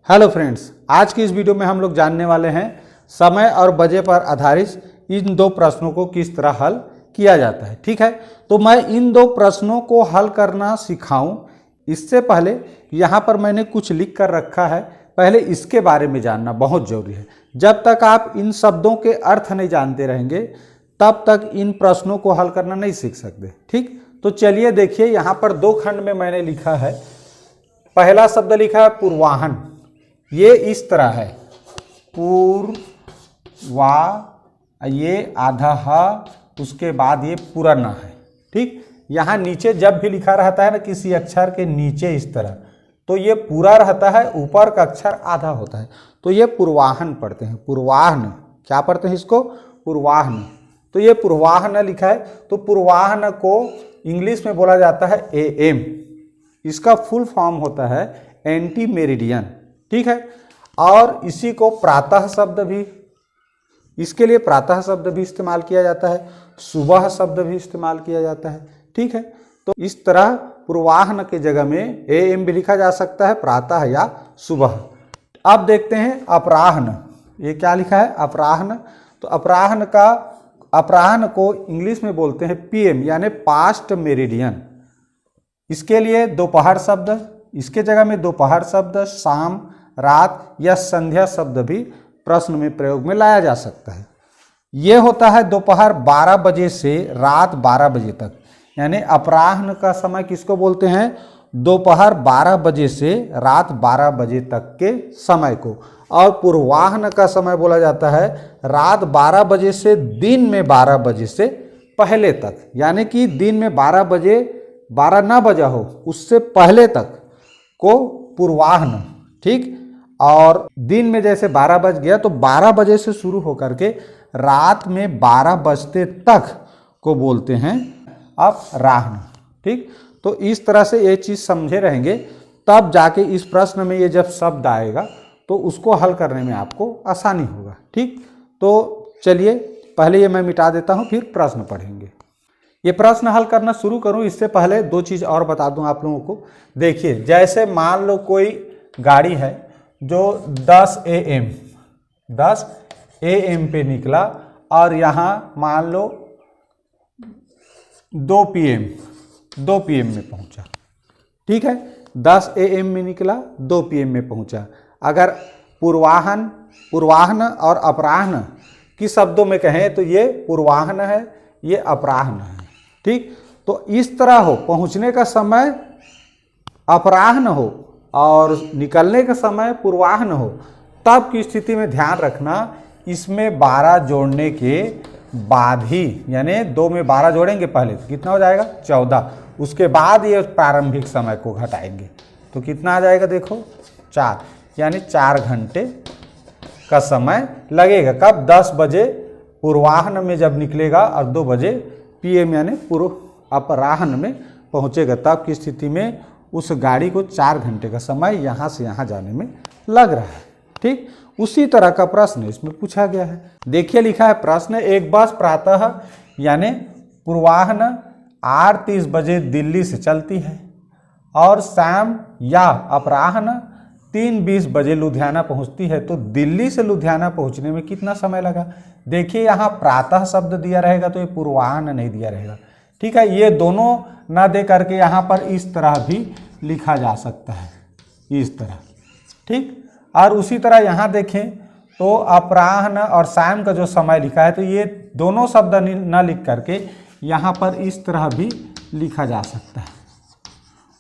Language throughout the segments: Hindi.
हेलो फ्रेंड्स, आज की इस वीडियो में हम लोग जानने वाले हैं समय और बजे पर आधारित इन दो प्रश्नों को किस तरह हल किया जाता है। ठीक है, तो मैं इन दो प्रश्नों को हल करना सिखाऊं इससे पहले यहाँ पर मैंने कुछ लिख कर रखा है। पहले इसके बारे में जानना बहुत जरूरी है। जब तक आप इन शब्दों के अर्थ नहीं जानते रहेंगे तब तक इन प्रश्नों को हल करना नहीं सीख सकते। ठीक, तो चलिए देखिए, यहाँ पर दो खंड में मैंने लिखा है। पहला शब्द लिखा है पूर्वाहन। ये इस तरह है, पूर्वा, ये आधा ह, उसके बाद ये पुरना है। ठीक, यहाँ नीचे जब भी लिखा रहता है ना किसी अक्षर के नीचे इस तरह, तो ये पूरा रहता है, ऊपर का अक्षर आधा होता है, तो ये पूर्वाहन पढ़ते हैं। पूर्वाहन क्या पढ़ते हैं इसको? पूर्वाहन। तो ये पूर्वाहन लिखा है। तो पूर्वाहन को इंग्लिश में बोला जाता है AM। इसका फुल फॉर्म होता है एंटी मेरिडियन। ठीक है, और इसी को प्रातः शब्द भी, इसके लिए प्रातः शब्द भी इस्तेमाल किया जाता है, सुबह शब्द भी इस्तेमाल किया जाता है। ठीक है, तो इस तरह पूर्वाहन के जगह में AM भी लिखा जा सकता है, प्रातः या सुबह। अब देखते हैं अपराह्न। ये क्या लिखा है? अपराह्न। तो अपराह्न को इंग्लिश में बोलते हैं PM, यानी पास्ट मेरिडियन। इसके लिए दोपहर शब्द, इसके जगह में दोपहर शब्द, शाम, रात या संध्या शब्द भी प्रश्न में प्रयोग में लाया जा सकता है। यह होता है दोपहर 12 बजे से रात 12 बजे तक, यानी अपराह्न का समय किसको बोलते हैं? दोपहर 12 बजे से रात 12 बजे तक के समय को। और पूर्वाह्न का समय बोला जाता है रात 12 बजे से दिन में 12 बजे से पहले तक, यानी कि दिन में 12 ना बजा हो उससे पहले तक को पूर्वाह्न। ठीक, और दिन में जैसे 12 बज गया तो 12 बजे से शुरू होकर के रात में 12 बजते तक को बोलते हैं अपराह्न। ठीक, तो इस तरह से ये चीज़ समझे रहेंगे तब जाके इस प्रश्न में ये जब शब्द आएगा तो उसको हल करने में आपको आसानी होगा। ठीक, तो चलिए पहले ये मैं मिटा देता हूँ, फिर प्रश्न पढ़ेंगे। ये प्रश्न हल करना शुरू करूँ इससे पहले दो चीज़ और बता दूँ आप लोगों को। देखिए, जैसे मान लो कोई गाड़ी है जो 10 AM पे निकला और यहाँ मान लो 2 PM में पहुँचा। ठीक है, 10 AM में निकला, 2 PM में पहुँचा। अगर पूर्वाह्न और अपराह्न की शब्दों में कहें तो ये पूर्वाह्न है, ये अपराह्न है। ठीक, तो इस तरह हो, पहुँचने का समय अपराह्न हो और निकलने का समय पूर्वाह्न हो, तब की स्थिति में ध्यान रखना इसमें 12 जोड़ने के बाद ही, यानी 2 में 12 जोड़ेंगे पहले तो कितना हो जाएगा? 14। उसके बाद ये प्रारंभिक समय को घटाएंगे तो कितना आ जाएगा? देखो 4, यानी 4 घंटे का समय लगेगा। कब? 10 बजे पूर्वाह्न में जब निकलेगा और 2 बजे PM यानी अपराह्न में पहुँचेगा, तब की स्थिति में उस गाड़ी को 4 घंटे का समय यहाँ से यहाँ जाने में लग रहा है। ठीक, उसी तरह का प्रश्न इसमें पूछा गया है। देखिए लिखा है प्रश्न, एक बस प्रातः यानी पूर्वाह्न 8:30 बजे दिल्ली से चलती है और शाम या अपराह्न 3:20 बजे लुधियाना पहुंचती है, तो दिल्ली से लुधियाना पहुंचने में कितना समय लगा? देखिए यहाँ प्रातः शब्द दिया रहेगा तो ये पूर्वाह्न नहीं दिया रहेगा। ठीक है, ये दोनों ना दे करके यहाँ पर इस तरह भी लिखा जा सकता है, इस तरह। ठीक, और उसी तरह यहाँ देखें तो अपराह्न और शाम का जो समय लिखा है तो ये दोनों शब्द न लिख करके यहाँ पर इस तरह भी लिखा जा सकता है।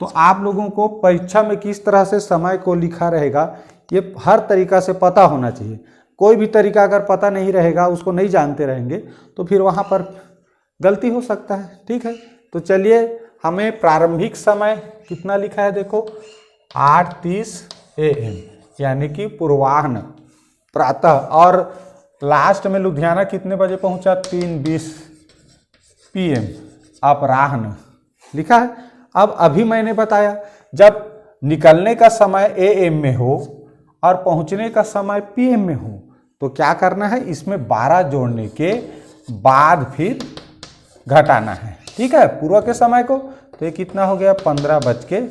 तो आप लोगों को परीक्षा में किस तरह से समय को लिखा रहेगा ये हर तरीका से पता होना चाहिए। कोई भी तरीका अगर पता नहीं रहेगा, उसको नहीं जानते रहेंगे तो फिर वहाँ पर गलती हो सकता है। ठीक है, तो चलिए, हमें प्रारंभिक समय कितना लिखा है? देखो 8:30 AM, यानी कि पूर्वाह्न प्रातः, और लास्ट में लुधियाना कितने बजे पहुंचा? 3:20 PM अपराह्न लिखा है। अब अभी मैंने बताया जब निकलने का समय AM में हो और पहुंचने का समय PM में हो तो क्या करना है? इसमें 12 जोड़ने के बाद फिर घटाना है। ठीक है, पूर्व के समय को, तो ये कितना हो गया? 15:20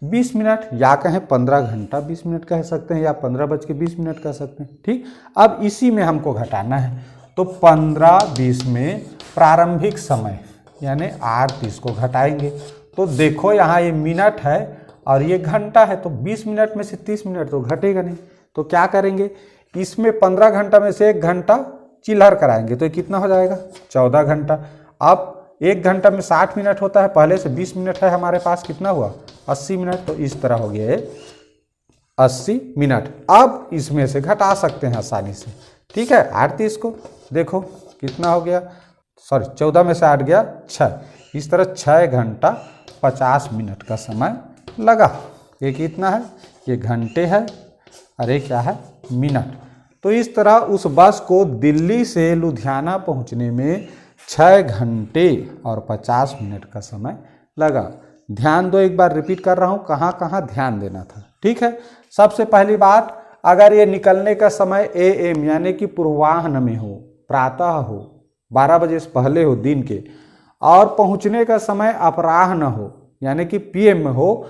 20 मिनट, या कहें 15 घंटा 20 मिनट कह सकते हैं, या 15:20 कह सकते हैं। ठीक, अब इसी में हमको घटाना है, तो 15:20 में प्रारंभिक समय यानी 8:30 को घटाएंगे। तो देखो यहाँ ये मिनट है और ये घंटा है, तो 20 मिनट में से 30 मिनट तो घटेगा नहीं। तो क्या करेंगे, इसमें 15 घंटा में से 1 घंटा चिल्हर कराएंगे, तो ये कितना हो जाएगा 14 घंटा। अब 1 घंटा में 60 मिनट होता है, पहले से 20 मिनट है हमारे पास, कितना हुआ 80 मिनट। तो इस तरह हो गया 80 मिनट। अब इसमें से घटा सकते हैं आसानी से। ठीक है, 8:30 को देखो कितना हो गया, सॉरी 14 में से 8 गया 6, इस तरह 6 घंटा 50 मिनट का समय लगा। ये कितना है, ये घंटे है और ये क्या है मिनट। तो इस तरह उस बस को दिल्ली से लुधियाना पहुंचने में 6 घंटे और 50 मिनट का समय लगा। ध्यान दो, एक बार रिपीट कर रहा हूं, कहाँ कहाँ ध्यान देना था। ठीक है, सबसे पहली बात, अगर ये निकलने का समय AM यानी कि पूर्वाह्न में हो, प्रातः हो, 12 बजे से पहले हो दिन के, और पहुंचने का समय अपराह्न हो यानी कि PM में हो,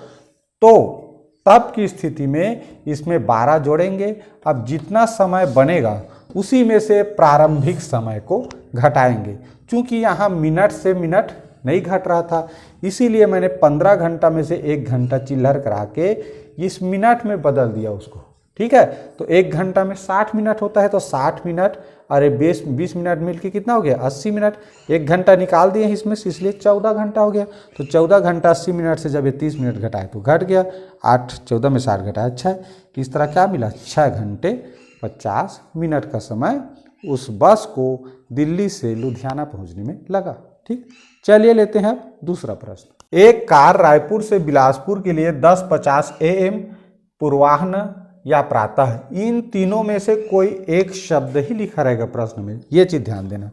तो तब की स्थिति में इसमें 12 जोड़ेंगे। अब जितना समय बनेगा उसी में से प्रारंभिक समय को घटाएंगे। चूंकि यहाँ मिनट से मिनट नहीं घट रहा था, इसीलिए मैंने 15 घंटा में से 1 घंटा चिल्हर करा के इस मिनट में बदल दिया उसको। ठीक है, तो 1 घंटा में 60 मिनट होता है, तो 60 मिनट और 20 मिनट मिलके कितना हो गया 80 मिनट। 1 घंटा निकाल दिए इसमें से, इसलिए 14 घंटा हो गया। तो 14 घंटा 80 मिनट से जब ये 30 मिनट घटाए तो घट गया 8, 14 में 60 घटाया 6, इस तरह क्या मिला 6 घंटे 50 मिनट का समय उस बस को दिल्ली से लुधियाना पहुंचने में लगा। ठीक, चलिए लेते हैं अब दूसरा प्रश्न। एक कार रायपुर से बिलासपुर के लिए 10:50 AM पूर्वाह्न या प्रातः है, इन तीनों में से कोई एक शब्द ही लिखा रहेगा प्रश्न में, ये चीज ध्यान देना।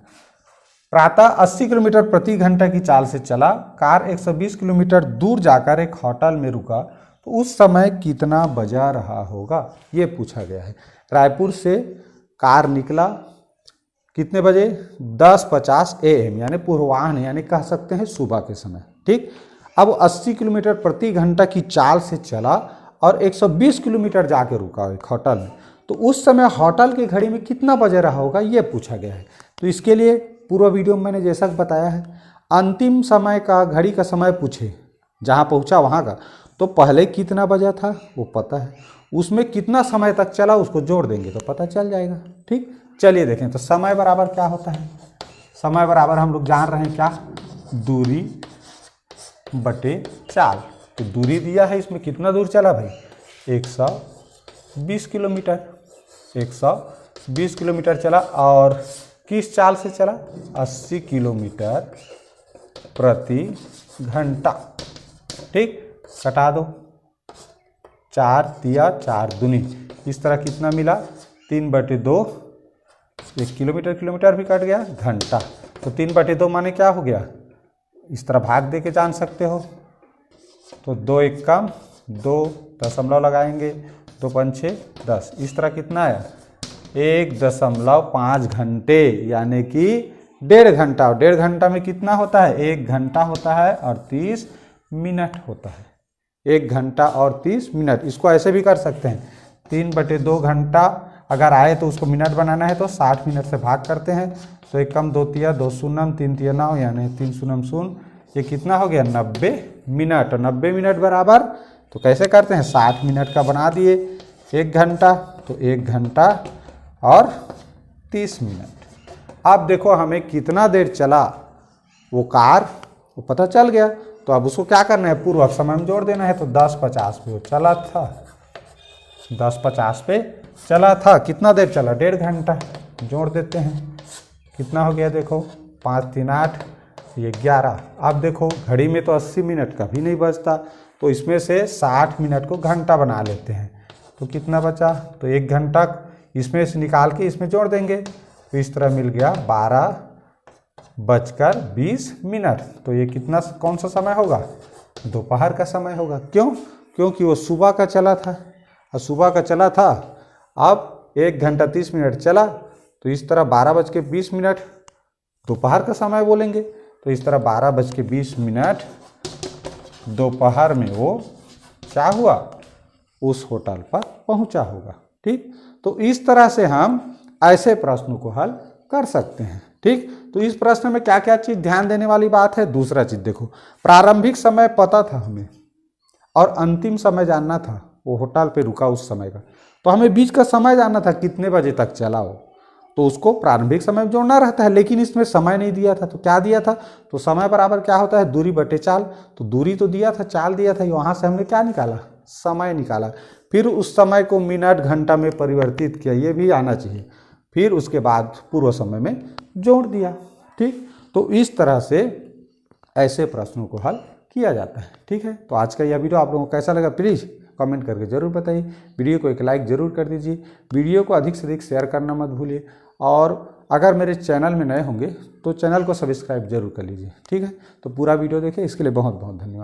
प्रातः 80 किलोमीटर प्रति घंटा की चाल से चला, कार 120 किलोमीटर दूर जाकर एक होटल में रुका, तो उस समय कितना बजा रहा होगा, ये पूछा गया है। रायपुर से कार निकला कितने बजे 10:50 AM यानी पूर्वाह्न यानी कह सकते हैं सुबह के समय। ठीक, अब 80 किलोमीटर प्रति घंटा की चाल से चला और 120 किलोमीटर जाके रुका एक होटल में, तो उस समय होटल की घड़ी में कितना बजे रहा होगा ये पूछा गया है। तो इसके लिए पूर्व वीडियो में मैंने जैसा बताया है, अंतिम समय का घड़ी का समय पूछे जहाँ पहुँचा वहाँ का, तो पहले कितना बजा था वो पता है, उसमें कितना समय तक चला उसको जोड़ देंगे तो पता चल जाएगा। ठीक, चलिए देखें, तो समय बराबर क्या होता है, समय बराबर हम लोग जान रहे हैं क्या, दूरी बटे चाल। तो दूरी दिया है, इसमें कितना दूर चला भाई 120 किलोमीटर, 120 किलोमीटर चला, और किस चाल से चला 80 किलोमीटर प्रति घंटा। ठीक, कटा दो, 4 तिया 4 दूनी, इस तरह कितना मिला 3/2, 1 किलोमीटर, किलोमीटर भी कट गया, घंटा। तो 3/2 माने क्या हो गया, इस तरह भाग दे के जान सकते हो, तो 2 1 कम 2 दशमलव लगाएंगे, 2 5 6 10, इस तरह कितना आया 1.5 घंटे यानी कि 1.5 घंटा। और 1.5 घंटा में कितना होता है 1 घंटा होता है और 30 मिनट होता है, 1 घंटा और 30 मिनट। इसको ऐसे भी कर सकते हैं, 3/2 घंटा अगर आए तो उसको मिनट बनाना है तो 60 मिनट से भाग करते हैं, तो 1 कम 2 तिया 2 शून्यम 3 तिया 9 यानी 3 शून्यम शून्य, ये कितना हो गया 90 मिनट। 90 मिनट बराबर तो कैसे करते हैं 60 मिनट का बना दिए 1 घंटा, तो 1 घंटा और 30 मिनट। अब देखो हमें कितना देर चला वो कार वो पता चल गया, तो अब उसको क्या करना है पूर्व समय में जोड़ देना है। तो 10:50 पे वो चला था, 10:50 पे चला था, कितना देर चला 1.5 घंटा, जोड़ देते हैं कितना हो गया देखो 5 3 8 ये 11। अब देखो घड़ी में तो 80 मिनट का भी नहीं बचता, तो इसमें से 60 मिनट को घंटा बना लेते हैं, तो कितना बचा, तो 1 घंटा इसमें से निकाल के इसमें जोड़ देंगे, तो इस तरह मिल गया 12:20 मिनट। तो ये कितना कौन सा समय होगा दोपहर का समय होगा। क्यों, क्योंकि वो सुबह का चला था और सुबह का चला था, अब 1 घंटा 30 मिनट चला, तो इस तरह 12:20 मिनट दोपहर का समय बोलेंगे, तो इस तरह 12:20 मिनट दोपहर में वो क्या हुआ, उस होटल पर पहुंचा होगा। ठीक, तो इस तरह से हम ऐसे प्रश्नों को हल कर सकते हैं। ठीक, तो इस प्रश्न में क्या क्या चीज ध्यान देने वाली बात है। दूसरा चीज देखो, प्रारंभिक समय पता था हमें और अंतिम समय जानना था, वो होटल पे रुका उस समय का, तो हमें बीच का समय जानना था कितने बजे तक चला हो, तो उसको प्रारंभिक समय में जोड़ना रहता है। लेकिन इसमें समय नहीं दिया था, तो क्या दिया था, तो समय बराबर क्या होता है, दूरी बटे चाल। तो दूरी तो दिया था, चाल दिया था, वहां से हमने क्या निकाला, समय निकाला। फिर उस समय को मिनट घंटा में परिवर्तित किया, ये भी आना चाहिए। फिर उसके बाद पूर्व समय में जोड़ दिया। ठीक, तो इस तरह से ऐसे प्रश्नों को हल किया जाता है। ठीक है, तो आज का यह वीडियो आप लोगों को कैसा लगा प्लीज़ कमेंट करके जरूर बताइए। वीडियो को एक लाइक जरूर कर दीजिए, वीडियो को अधिक से अधिक शेयर करना मत भूलिए, और अगर मेरे चैनल में नए होंगे तो चैनल को सब्सक्राइब जरूर कर लीजिए। ठीक है, तो पूरा वीडियो देखिए, इसके लिए बहुत बहुत धन्यवाद।